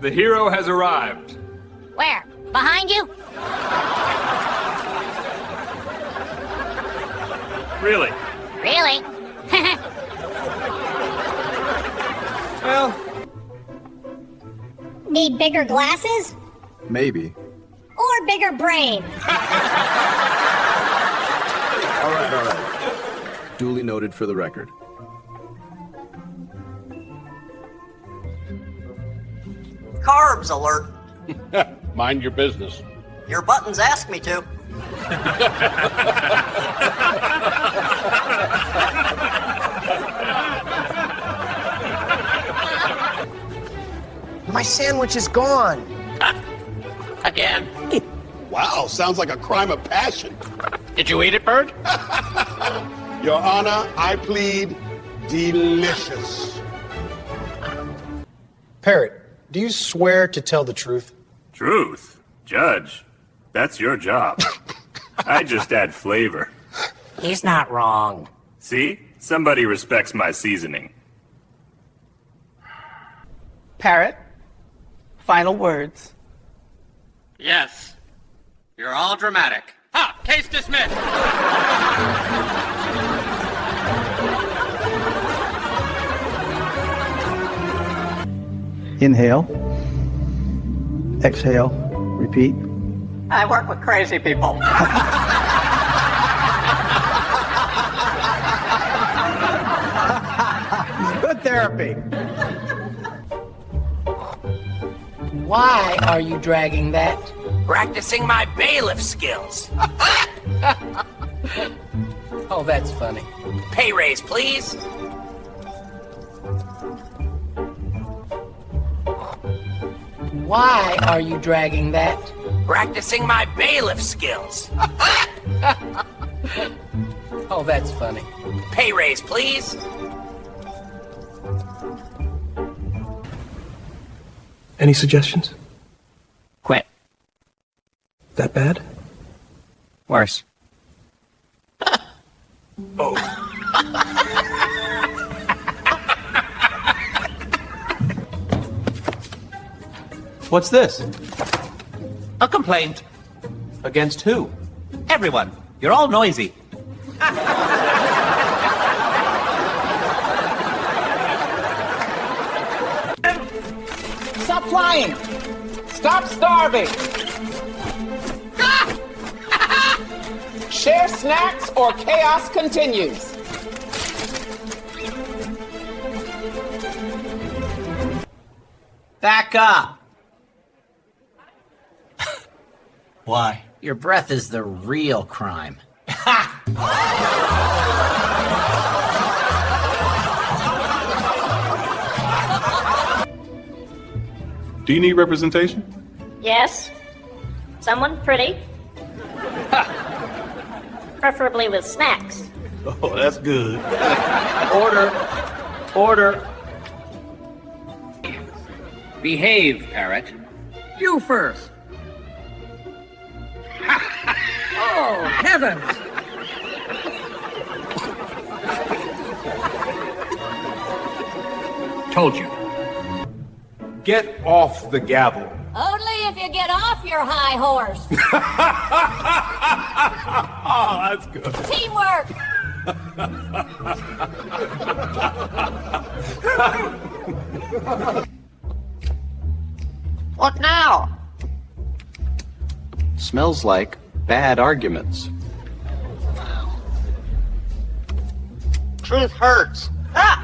the hero has arrived. Where? Behind you? Really? Really? Well, Need bigger glasses? Maybe. Or bigger brain? All right. Duly noted for the record. Carbs alert. Mind your business. Your buttons ask me to. My sandwich is gone. Again? Wow, sounds like a crime of passion. Did you eat it, Bird? Your Honor, I plead delicious. Parrot, do you swear to tell the truth? truth. Judge, that's your job. I just add flavor. He's not wrong. See? Somebody respects my seasoning. Parrot, final words. Yes. You're all dramatic. Ha! Case dismissed! Inhale. Exhale. Repeat. I work with crazy people. Good therapy. Why are you dragging that? Practicing my bailiff skills. Oh, that's funny. Pay raise, please. Why are you dragging that? Practicing my bailiff skills. Oh, that's funny. Pay raise, please. Any suggestions? Quit. That bad? Worse. What's this? A complaint. Against who? Everyone. You're all noisy. Stop flying! Stop starving! Share snacks or chaos continues. Back up. Why? Your breath is the real crime. Do you need representation? Yes. Someone pretty. Preferably with snacks. Oh, that's good. Order. Behave, Parrot. You first. Oh, heavens! Told you. Get off the gavel. Only if you get off your high horse. Oh, that's good. Teamwork. What now? Smells like bad arguments. Truth hurts. Ah!